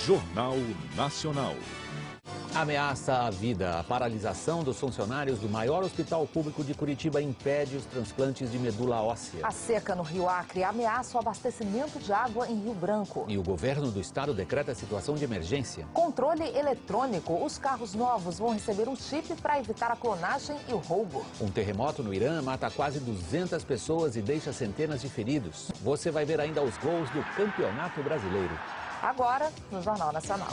Jornal Nacional. Ameaça à vida. A paralisação dos funcionários do maior hospital público de Curitiba impede os transplantes de medula óssea. A seca no Rio Acre ameaça o abastecimento de água em Rio Branco. E o governo do estado decreta situação de emergência. Controle eletrônico. Os carros novos vão receber um chip para evitar a clonagem e o roubo. Um terremoto no Irã mata quase 200 pessoas e deixa centenas de feridos. Você vai ver ainda os gols do Campeonato Brasileiro. Agora, no Jornal Nacional.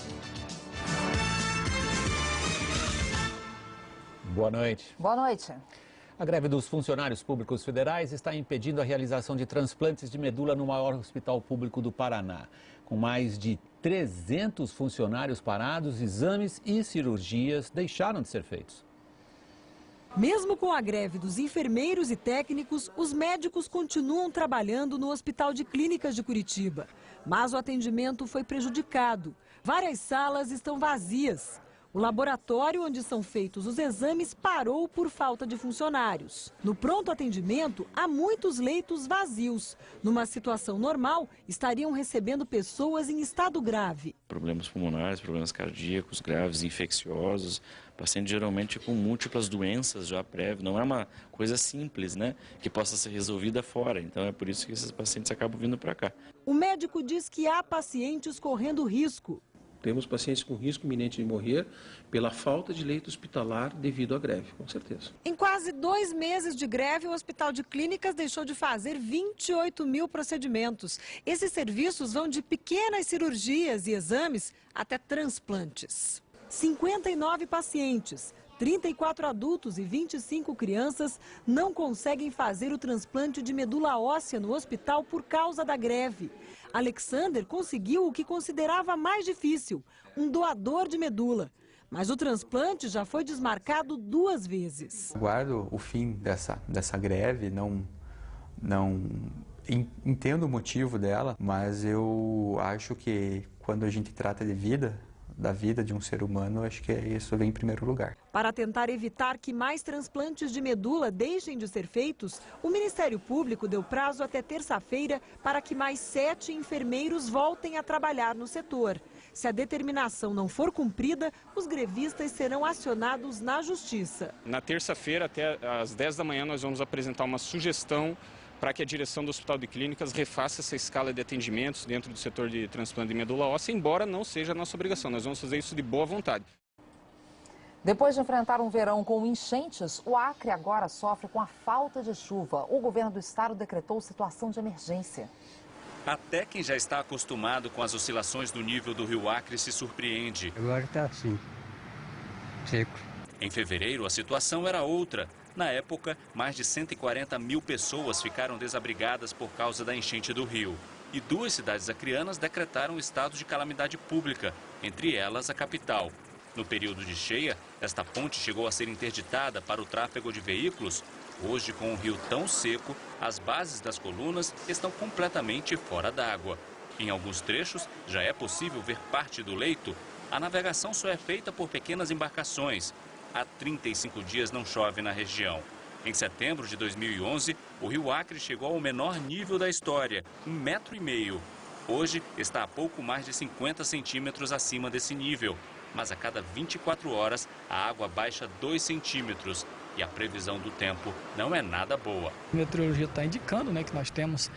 Boa noite. Boa noite. A greve dos funcionários públicos federais está impedindo a realização de transplantes de medula no maior hospital público do Paraná. Com mais de 300 funcionários parados, exames e cirurgias deixaram de ser feitos. Mesmo com a greve dos enfermeiros e técnicos, os médicos continuam trabalhando no Hospital de Clínicas de Curitiba. Mas o atendimento foi prejudicado. Várias salas estão vazias. O laboratório onde são feitos os exames parou por falta de funcionários. No pronto atendimento, há muitos leitos vazios. Numa situação normal, estariam recebendo pessoas em estado grave. Problemas pulmonares, problemas cardíacos graves, infecciosos, pacientes geralmente com múltiplas doenças já prévias. Não é uma coisa simples, né, que possa ser resolvida fora. Então é por isso que esses pacientes acabam vindo para cá. O médico diz que há pacientes correndo risco. Temos pacientes com risco iminente de morrer pela falta de leito hospitalar devido à greve, com certeza. Em quase 2 meses de greve, o Hospital de Clínicas deixou de fazer 28 mil procedimentos. Esses serviços vão de pequenas cirurgias e exames até transplantes. 59 pacientes, 34 adultos e 25 crianças não conseguem fazer o transplante de medula óssea no hospital por causa da greve. Alexander conseguiu o que considerava mais difícil, um doador de medula. Mas o transplante já foi desmarcado 2 vezes. Aguardo o fim dessa greve, não entendo o motivo dela, mas eu acho que quando a gente trata de vida, da vida de um ser humano, acho que isso vem em primeiro lugar. Para tentar evitar que mais transplantes de medula deixem de ser feitos, o Ministério Público deu prazo até terça-feira para que mais 7 enfermeiros voltem a trabalhar no setor. Se a determinação não for cumprida, os grevistas serão acionados na Justiça. Na terça-feira, até às 10 da manhã, nós vamos apresentar uma sugestão para que a direção do Hospital de Clínicas refaça essa escala de atendimentos dentro do setor de transplante de medula óssea, embora não seja a nossa obrigação. Nós vamos fazer isso de boa vontade. Depois de enfrentar um verão com enchentes, o Acre agora sofre com a falta de chuva. O governo do estado decretou situação de emergência. Até quem já está acostumado com as oscilações do nível do rio Acre se surpreende. Agora está assim, seco. Em fevereiro, a situação era outra. Na época, mais de 140 mil pessoas ficaram desabrigadas por causa da enchente do rio. E 2 cidades acreanas decretaram estado de calamidade pública, entre elas a capital. No período de cheia, esta ponte chegou a ser interditada para o tráfego de veículos. Hoje, com o rio tão seco, as bases das colunas estão completamente fora d'água. Em alguns trechos, já é possível ver parte do leito. A navegação só é feita por pequenas embarcações. Há 35 dias não chove na região. Em setembro de 2011, o rio Acre chegou ao menor nível da história, 1,5 metro. Hoje está a pouco mais de 50 centímetros acima desse nível. Mas a cada 24 horas, a água baixa 2 centímetros. E a previsão do tempo não é nada boa. A meteorologia está indicando, né, que nós temos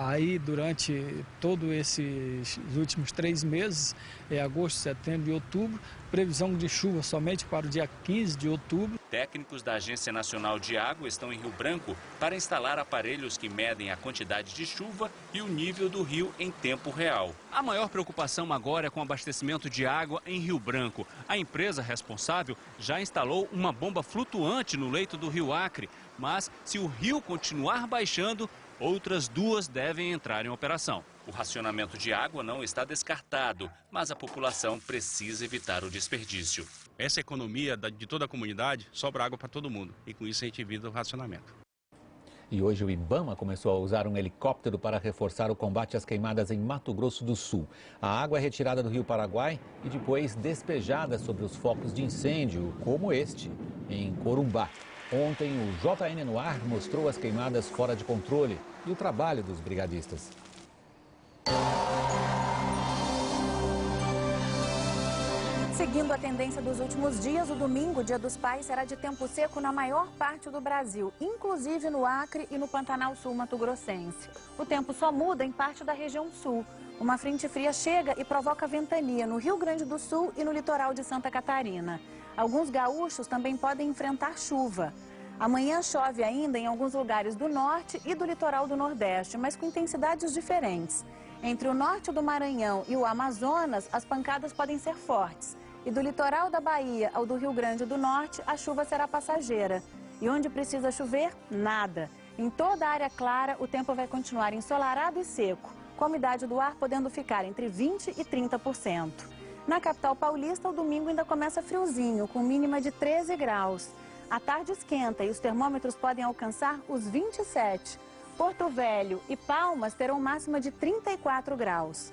aí durante todos esses últimos 3 meses, agosto, setembro e outubro, previsão de chuva somente para o dia 15 de outubro. Técnicos da Agência Nacional de Água estão em Rio Branco para instalar aparelhos que medem a quantidade de chuva e o nível do rio em tempo real. A maior preocupação agora é com o abastecimento de água em Rio Branco. A empresa responsável já instalou uma bomba flutuante no leito do rio Acre, mas se o rio continuar baixando, outras 2 devem entrar em operação. O racionamento de água não está descartado, mas a população precisa evitar o desperdício. Essa economia de toda a comunidade, sobra água para todo mundo e com isso a gente evita o racionamento. E hoje o IBAMA começou a usar um helicóptero para reforçar o combate às queimadas em Mato Grosso do Sul. A água é retirada do rio Paraguai e depois despejada sobre os focos de incêndio, como este, em Corumbá. Ontem, o JN no ar mostrou as queimadas fora de controle e o trabalho dos brigadistas. Seguindo a tendência dos últimos dias, o domingo, Dia dos Pais, será de tempo seco na maior parte do Brasil, inclusive no Acre e no Pantanal Sul mato-grossense. O tempo só muda em parte da região sul. Uma frente fria chega e provoca ventania no Rio Grande do Sul e no litoral de Santa Catarina. Alguns gaúchos também podem enfrentar chuva. Amanhã chove ainda em alguns lugares do norte e do litoral do Nordeste, mas com intensidades diferentes. Entre o norte do Maranhão e o Amazonas, as pancadas podem ser fortes. E do litoral da Bahia ao do Rio Grande do Norte, a chuva será passageira. E onde precisa chover, nada. Em toda a área clara, o tempo vai continuar ensolarado e seco, com a umidade do ar podendo ficar entre 20% e 30%. Na capital paulista, o domingo ainda começa friozinho, com mínima de 13 graus. A tarde esquenta e os termômetros podem alcançar os 27. Porto Velho e Palmas terão máxima de 34 graus.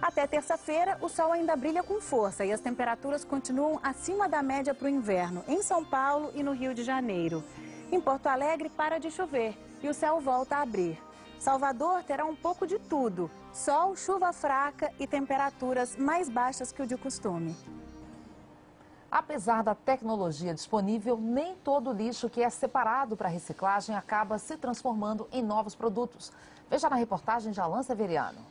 Até terça-feira, o sol ainda brilha com força e as temperaturas continuam acima da média para o inverno, em São Paulo e no Rio de Janeiro. Em Porto Alegre, para de chover e o céu volta a abrir. Salvador terá um pouco de tudo: sol, chuva fraca e temperaturas mais baixas que o de costume. Apesar da tecnologia disponível, nem todo lixo que é separado para reciclagem acaba se transformando em novos produtos. Veja na reportagem de Alan Severiano.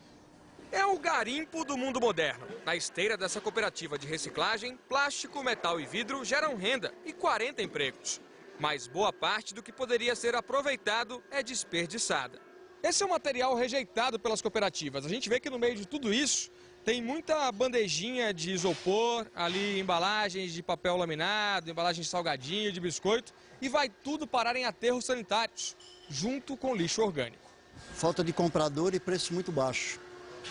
É o garimpo do mundo moderno. Na esteira dessa cooperativa de reciclagem, plástico, metal e vidro geram renda e 40 empregos. Mas boa parte do que poderia ser aproveitado é desperdiçada. Esse é um material rejeitado pelas cooperativas. A gente vê que no meio de tudo isso tem muita bandejinha de isopor, ali embalagens de papel laminado, embalagens de salgadinho, de biscoito, e vai tudo parar em aterros sanitários, junto com lixo orgânico. Falta de comprador e preço muito baixo.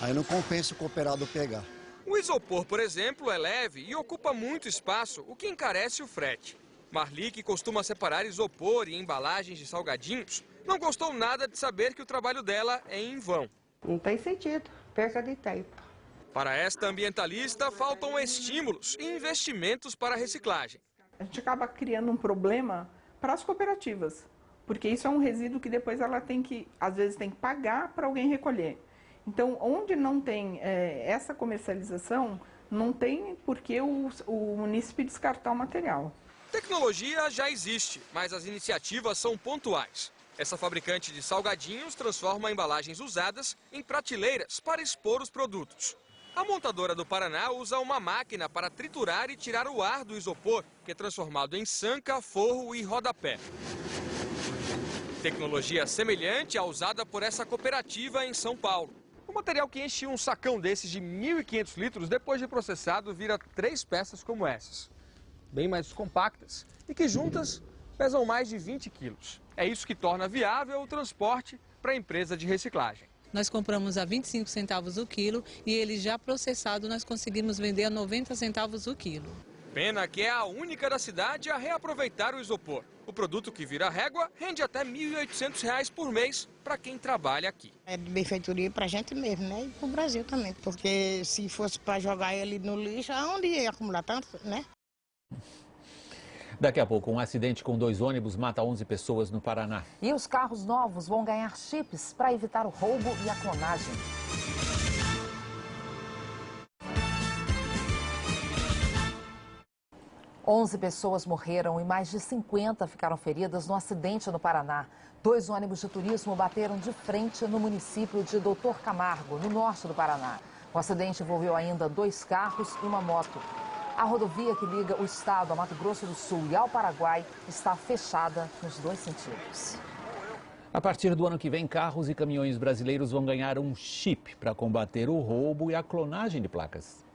Aí não compensa o cooperado pegar. O isopor, por exemplo, é leve e ocupa muito espaço, o que encarece o frete. Marli, que costuma separar isopor e embalagens de salgadinhos, não gostou nada de saber que o trabalho dela é em vão. Não tem sentido, perca de tempo. Para esta ambientalista, faltam estímulos e investimentos para a reciclagem. A gente acaba criando um problema para as cooperativas, porque isso é um resíduo que depois ela tem que, às vezes, tem que pagar para alguém recolher. Então, onde não tem essa comercialização, não tem por que o munícipe descartar o material. Tecnologia já existe, mas as iniciativas são pontuais. Essa fabricante de salgadinhos transforma embalagens usadas em prateleiras para expor os produtos. A montadora do Paraná usa uma máquina para triturar e tirar o ar do isopor, que é transformado em sanca, forro e rodapé. Tecnologia semelhante à usada por essa cooperativa em São Paulo. O material que enche um sacão desses de 1.500 litros, depois de processado, vira 3 peças como essas. Bem mais compactas e que juntas pesam mais de 20 quilos. É isso que torna viável o transporte para a empresa de reciclagem. Nós compramos a 25 centavos o quilo e ele já processado nós conseguimos vender a 90 centavos o quilo. Pena que é a única da cidade a reaproveitar o isopor. O produto que vira régua rende até R$ 1.800 por mês para quem trabalha aqui. É de benfeitoria para a gente mesmo, né? E para o Brasil também, porque se fosse para jogar ele no lixo, aonde ia acumular tanto, né? Daqui a pouco, um acidente com 2 ônibus mata 11 pessoas no Paraná. E os carros novos vão ganhar chips para evitar o roubo e a clonagem. Onze pessoas morreram e mais de 50 ficaram feridas no acidente no Paraná. 2 ônibus de turismo bateram de frente no município de Doutor Camargo, no norte do Paraná. O acidente envolveu ainda 2 carros e uma moto. A rodovia que liga o estado a Mato Grosso do Sul e ao Paraguai está fechada nos 2 sentidos. A partir do ano que vem, carros e caminhões brasileiros vão ganhar um chip para combater o roubo e a clonagem de placas.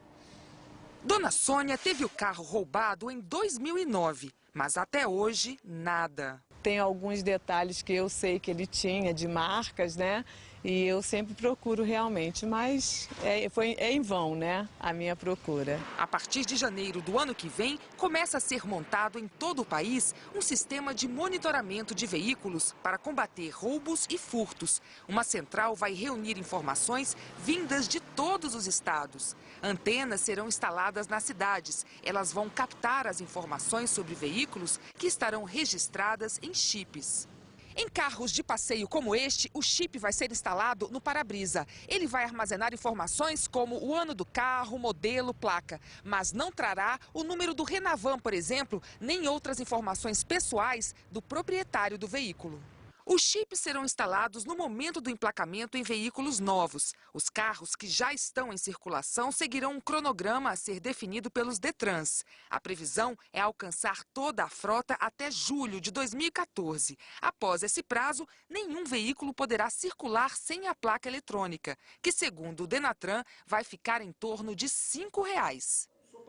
Dona Sônia teve o carro roubado em 2009, mas até hoje, nada. Tem alguns detalhes que eu sei que ele tinha de marcas, né? E eu sempre procuro realmente, mas é em vão, né, a minha procura. A partir de janeiro do ano que vem, começa a ser montado em todo o país um sistema de monitoramento de veículos para combater roubos e furtos. Uma central vai reunir informações vindas de todos os estados. Antenas serão instaladas nas cidades. Elas vão captar as informações sobre veículos que estarão registradas em chips. Em carros de passeio como este, o chip vai ser instalado no para-brisa. Ele vai armazenar informações como o ano do carro, modelo, placa, mas não trará o número do Renavan, por exemplo, nem outras informações pessoais do proprietário do veículo. Os chips serão instalados no momento do emplacamento em veículos novos. Os carros que já estão em circulação seguirão um cronograma a ser definido pelos Detrans. A previsão é alcançar toda a frota até julho de 2014. Após esse prazo, nenhum veículo poderá circular sem a placa eletrônica, que, segundo o Denatran, vai ficar em torno de R$ 5.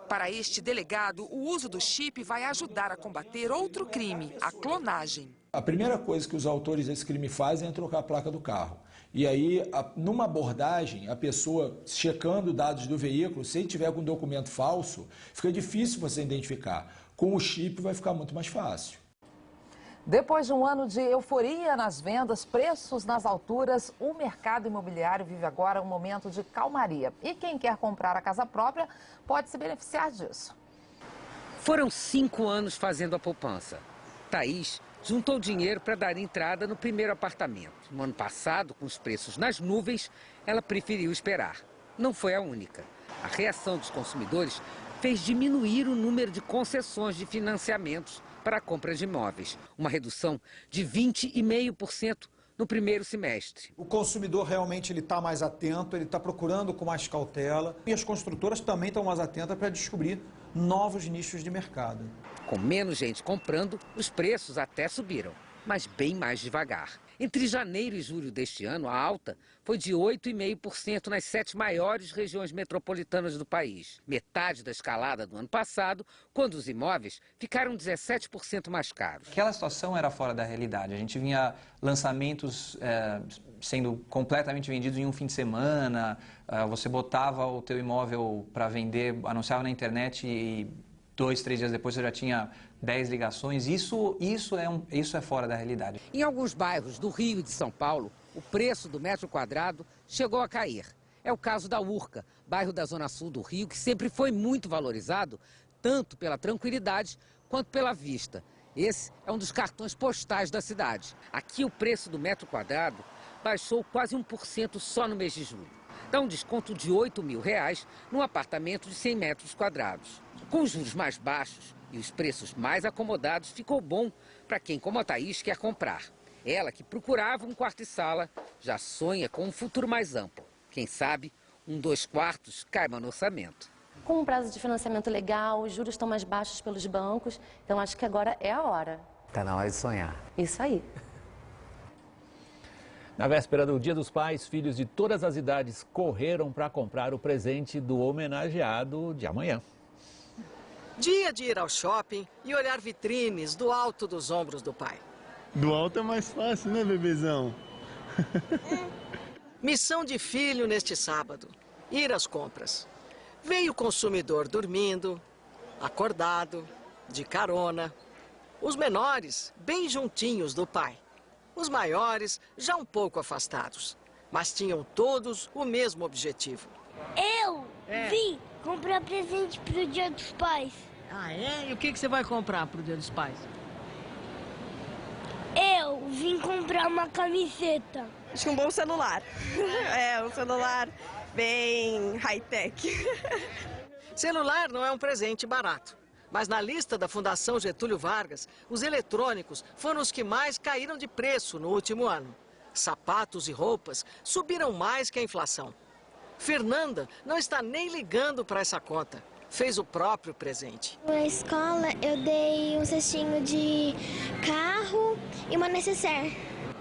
Para este delegado, o uso do chip vai ajudar a combater outro crime, a clonagem. A primeira coisa que os autores desse crime fazem é trocar a placa do carro. E aí, numa abordagem, a pessoa checando dados do veículo, se ele tiver com documento falso, fica difícil você identificar. Com o chip vai ficar muito mais fácil. Depois de um ano de euforia nas vendas, preços nas alturas, o mercado imobiliário vive agora um momento de calmaria. E quem quer comprar a casa própria pode se beneficiar disso. Foram 5 anos fazendo a poupança. Thaís juntou dinheiro para dar entrada no primeiro apartamento. No ano passado, com os preços nas nuvens, ela preferiu esperar. Não foi a única. A reação dos consumidores fez diminuir o número de concessões de financiamentos para a compra de imóveis, uma redução de 20,5% no primeiro semestre. O consumidor realmente está mais atento, ele está procurando com mais cautela e as construtoras também estão mais atentas para descobrir novos nichos de mercado. Com menos gente comprando, os preços até subiram, mas bem mais devagar. Entre janeiro e julho deste ano, a alta foi de 8,5% nas 7 maiores regiões metropolitanas do país. Metade da escalada do ano passado, quando os imóveis ficaram 17% mais caros. Aquela situação era fora da realidade. A gente vinha lançamentos sendo completamente vendidos em um fim de semana. Você botava o teu imóvel para vender, anunciava na internet e 2, 3 dias depois você já tinha 10 ligações. Isso é fora da realidade. Em alguns bairros do Rio e de São Paulo, o preço do metro quadrado chegou a cair. É o caso da Urca, bairro da Zona Sul do Rio, que sempre foi muito valorizado, tanto pela tranquilidade quanto pela vista. Esse é um dos cartões postais da cidade. Aqui o preço do metro quadrado baixou quase 1% só no mês de julho. Dá um desconto de R$ 8.000 num apartamento de 100 metros quadrados. Com os juros mais baixos e os preços mais acomodados, ficou bom para quem, como a Thaís, quer comprar. Ela, que procurava um quarto e sala, já sonha com um futuro mais amplo. Quem sabe, um 2 quartos caiba no orçamento. Com um prazo de financiamento legal, os juros estão mais baixos pelos bancos, então acho que agora é a hora. Está na hora de sonhar. Isso aí. Na véspera do Dia dos Pais, filhos de todas as idades correram para comprar o presente do homenageado de amanhã. Dia de ir ao shopping e olhar vitrines do alto dos ombros do pai. Do alto é mais fácil, né, bebezão? Missão de filho neste sábado, ir às compras. Veio o consumidor dormindo, acordado, de carona. Os menores bem juntinhos do pai. Os maiores já um pouco afastados, mas tinham todos o mesmo objetivo. Eu vim comprar presente pro Dia dos Pais. Ah, é? E o que você vai comprar pro Dia dos Pais? Eu vim comprar uma camiseta. Acho que um bom celular. Um celular bem high-tech. Celular não é um presente barato. Mas na lista da Fundação Getúlio Vargas, os eletrônicos foram os que mais caíram de preço no último ano. Sapatos e roupas subiram mais que a inflação. Fernanda não está nem ligando para essa conta. Fez o próprio presente. Na escola eu dei um cestinho de carro e uma necessaire.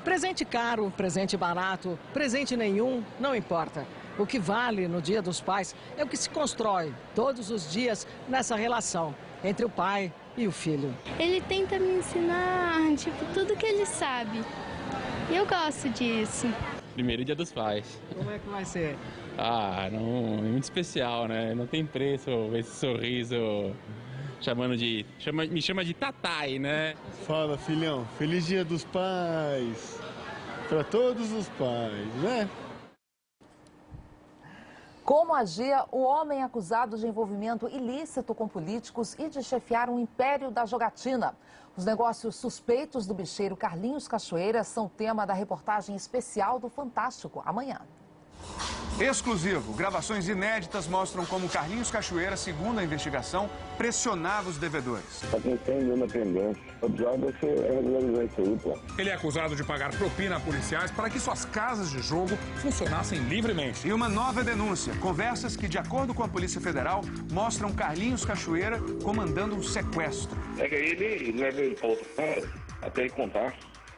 Presente caro, presente barato, presente nenhum, não importa. O que vale no Dia dos Pais é o que se constrói todos os dias nessa relação entre o pai e o filho. Ele tenta me ensinar, tudo que ele sabe. E eu gosto disso. Primeiro Dia dos Pais. Como é que vai ser? Não, é muito especial, né? Não tem preço esse sorriso me chama de Tatai, né? Fala, filhão. Feliz Dia dos Pais. Para todos os pais, né? Como agia o homem acusado de envolvimento ilícito com políticos e de chefiar um império da jogatina? Os negócios suspeitos do bicheiro Carlinhos Cachoeira são tema da reportagem especial do Fantástico, amanhã. Exclusivo. Gravações inéditas mostram como Carlinhos Cachoeira, segundo a investigação, pressionava os devedores. Está crescendo na pendência. O job é regularizar isso aí, pô. Ele é acusado de pagar propina a policiais para que suas casas de jogo funcionassem livremente. E uma nova denúncia. Conversas que, de acordo com a Polícia Federal, mostram Carlinhos Cachoeira comandando um sequestro. É que ele leva ele para outro cara até ele contar.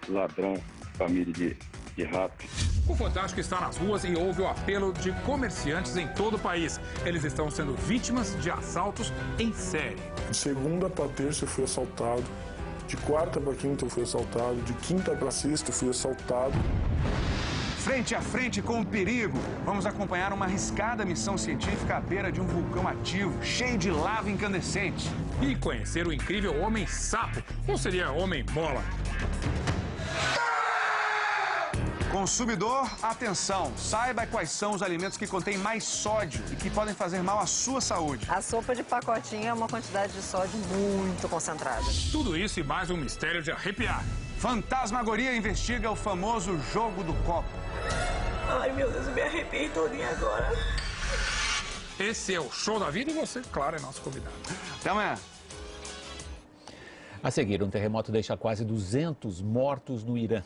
Ladrão, família de rato. O Fantástico está nas ruas e houve o apelo de comerciantes em todo o país. Eles estão sendo vítimas de assaltos em série. De segunda para terça eu fui assaltado, de quarta para quinta eu fui assaltado, de quinta para sexta eu fui assaltado. Frente a frente com o perigo, vamos acompanhar uma arriscada missão científica à beira de um vulcão ativo, cheio de lava incandescente. E conhecer o incrível Homem-Sapo, ou seria Homem-Mola. Consumidor, atenção! Saiba quais são os alimentos que contêm mais sódio e que podem fazer mal à sua saúde. A sopa de pacotinho é uma quantidade de sódio muito concentrada. Tudo isso e mais um mistério de arrepiar. Fantasmagoria investiga o famoso jogo do copo. Ai, meu Deus, eu me arrepiei todinha agora. Esse é o Show da Vida e você, claro, é nosso convidado. Até amanhã. A seguir, um terremoto deixa quase 200 mortos no Irã.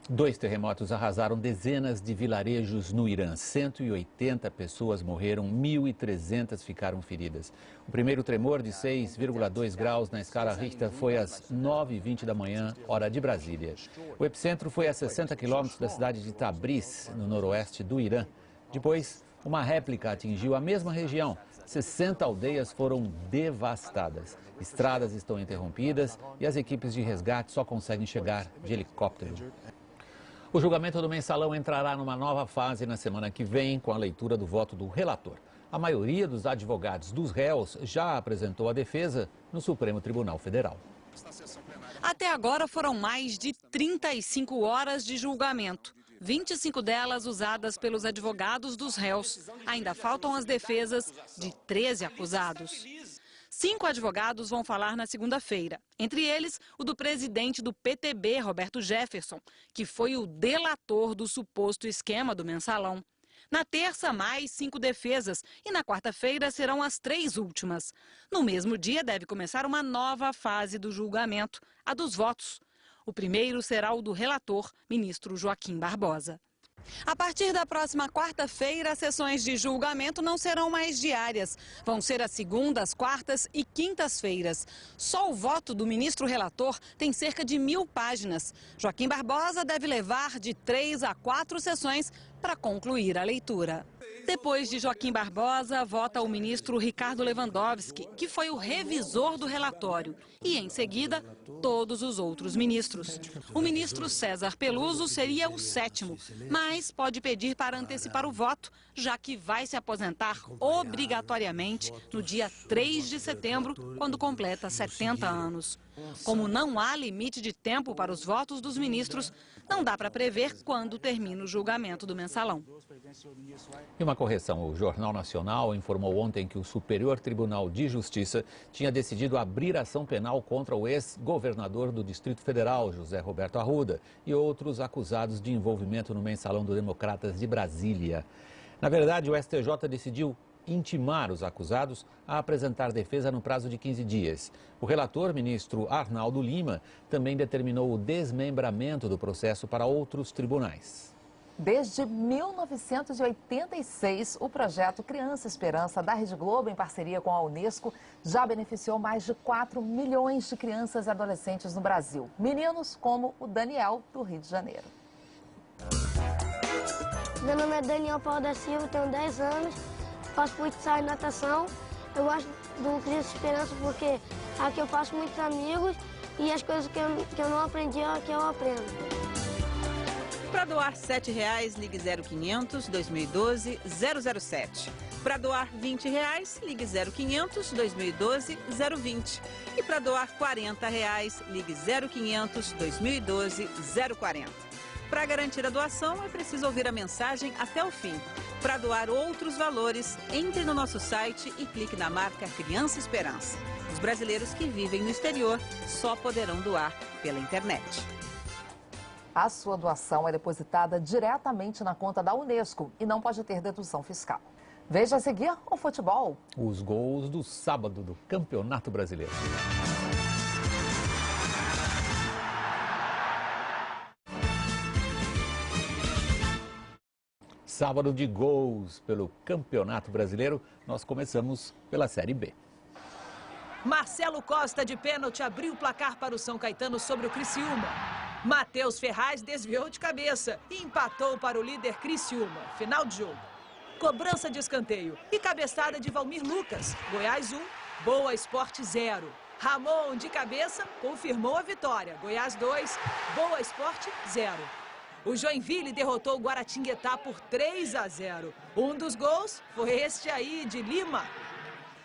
2 terremotos arrasaram dezenas de vilarejos no Irã. 180 pessoas morreram, 1.300 ficaram feridas. O primeiro tremor de 6,2 graus na escala Richter foi às 9h20 da manhã, hora de Brasília. O epicentro foi a 60 quilômetros da cidade de Tabriz, no noroeste do Irã. Depois, uma réplica atingiu a mesma região. 60 aldeias foram devastadas. Estradas estão interrompidas e as equipes de resgate só conseguem chegar de helicóptero. O julgamento do mensalão entrará numa nova fase na semana que vem, com a leitura do voto do relator. A maioria dos advogados dos réus já apresentou a defesa no Supremo Tribunal Federal. Até agora foram mais de 35 horas de julgamento. 25 delas usadas pelos advogados dos réus. Ainda faltam as defesas de 13 acusados. 5 advogados vão falar na segunda-feira. Entre eles, o do presidente do PTB, Roberto Jefferson, que foi o delator do suposto esquema do mensalão. Na terça, mais 5 defesas e na quarta-feira serão as 3 últimas. No mesmo dia, deve começar uma nova fase do julgamento, a dos votos. O primeiro será o do relator, ministro Joaquim Barbosa. A partir da próxima quarta-feira, as sessões de julgamento não serão mais diárias. Vão ser as segundas, quartas e quintas-feiras. Só o voto do ministro relator tem cerca de 1000 páginas. Joaquim Barbosa deve levar de 3 a 4 sessões para concluir a leitura. Depois de Joaquim Barbosa, vota o ministro Ricardo Lewandowski, que foi o revisor do relatório. E, em seguida, todos os outros ministros. O ministro César Peluso seria o 7º, mas pode pedir para antecipar o voto, já que vai se aposentar obrigatoriamente no dia 3 de setembro, quando completa 70 anos. Como não há limite de tempo para os votos dos ministros, não dá para prever quando termina o julgamento do mensalão. E uma correção, o Jornal Nacional informou ontem que o Superior Tribunal de Justiça tinha decidido abrir ação penal contra o ex-governador do Distrito Federal, José Roberto Arruda, e outros acusados de envolvimento no mensalão do Democratas de Brasília. Na verdade, o STJ decidiu intimar os acusados a apresentar defesa no prazo de 15 dias. O relator, ministro Arnaldo Lima, também determinou o desmembramento do processo para outros tribunais. Desde 1986, o projeto Criança Esperança da Rede Globo, em parceria com a Unesco, já beneficiou mais de 4 milhões de crianças e adolescentes no Brasil. Meninos como o Daniel, do Rio de Janeiro. Meu nome é Daniel Paulo da Silva, tenho 10 anos, faço futsal e natação. Eu gosto do Criança Esperança porque aqui eu faço muitos amigos e as coisas que eu não aprendi, aqui eu aprendo. Para doar R$ 7,00, ligue 0500 2012 007. Para doar R$ 20,00, ligue 0500 2012 020. E para doar R$ 40,00, ligue 0500 2012 040. Para garantir a doação, é preciso ouvir a mensagem até o fim. Para doar outros valores, entre no nosso site e clique na marca Criança Esperança. Os brasileiros que vivem no exterior só poderão doar pela internet. A sua doação é depositada diretamente na conta da Unesco e não pode ter dedução fiscal. Veja a seguir o futebol. Os gols do sábado do Campeonato Brasileiro. Sábado de gols pelo Campeonato Brasileiro. Nós começamos pela Série B. Marcelo Costa de pênalti abriu o placar para o São Caetano sobre o Criciúma. Matheus Ferraz desviou de cabeça e empatou para o líder Criciúma. Final de jogo. Cobrança de escanteio e cabeçada de Valmir Lucas. Goiás 1, Boa Esporte 0. Ramon de cabeça confirmou a vitória. Goiás 2, Boa Esporte 0. O Joinville derrotou o Guaratinguetá por 3-0. Um dos gols foi este aí, de Lima.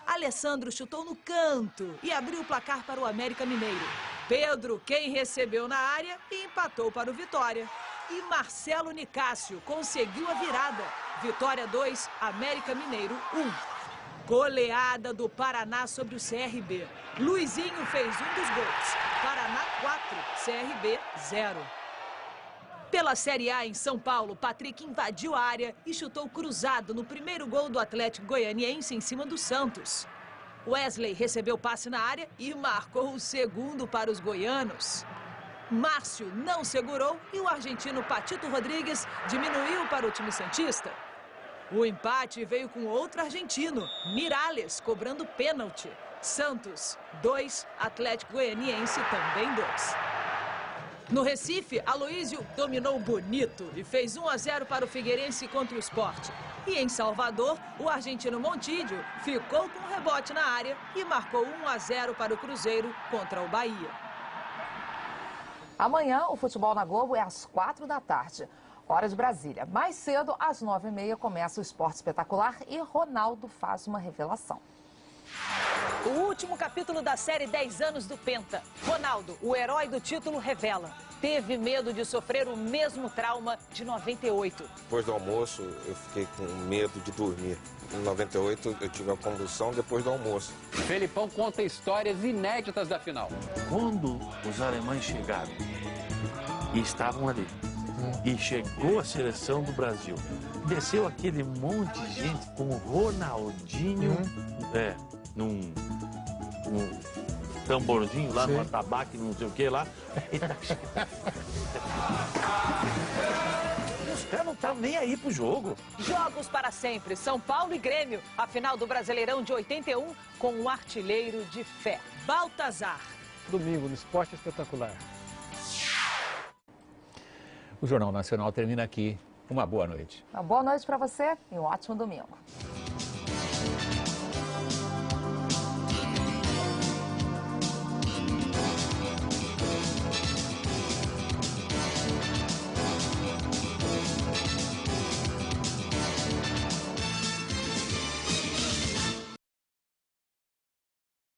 Alessandro chutou no canto e abriu o placar para o América Mineiro. Pedro, quem recebeu na área, e empatou para o Vitória. E Marcelo Nicásio conseguiu a virada. Vitória 2, América Mineiro 1. Goleada do Paraná sobre o CRB. Luizinho fez um dos gols. Paraná 4, CRB 0. Pela Série A em São Paulo, Patrick invadiu a área e chutou cruzado no primeiro gol do Atlético Goianiense em cima do Santos. Wesley recebeu passe na área e marcou o segundo para os goianos. Márcio não segurou e o argentino Patito Rodrigues diminuiu para o time santista. O empate veio com outro argentino, Miralles, cobrando pênalti. Santos 2, Atlético Goianiense também 2. No Recife, Aloísio dominou bonito e fez 1-0 para o Figueirense contra o Sport. E em Salvador, o argentino Montidio ficou com um rebote na área e marcou 1-0 para o Cruzeiro contra o Bahia. Amanhã, o Futebol na Globo é às 4 da tarde, hora de Brasília. Mais cedo, às 9h30, começa o Esporte Espetacular e Ronaldo faz uma revelação. O último capítulo da série 10 anos do Penta. Ronaldo, o herói do título, revela. Teve medo de sofrer o mesmo trauma de 98. Depois do almoço, eu fiquei com medo de dormir. Em 98, eu tive a convulsão depois do almoço. Felipão conta histórias inéditas da final. Quando os alemães chegaram e estavam ali, e chegou a seleção do Brasil, desceu aquele monte de gente com o Ronaldinho, num tamborzinho lá, no atabaque, não sei o que lá. Os caras não estavam nem aí pro jogo. Jogos para sempre, São Paulo e Grêmio. A final do Brasileirão de 81 com um artilheiro de fé, Baltazar. Domingo, no Esporte Espetacular. O Jornal Nacional termina aqui. Uma boa noite. Uma boa noite para você e um ótimo domingo.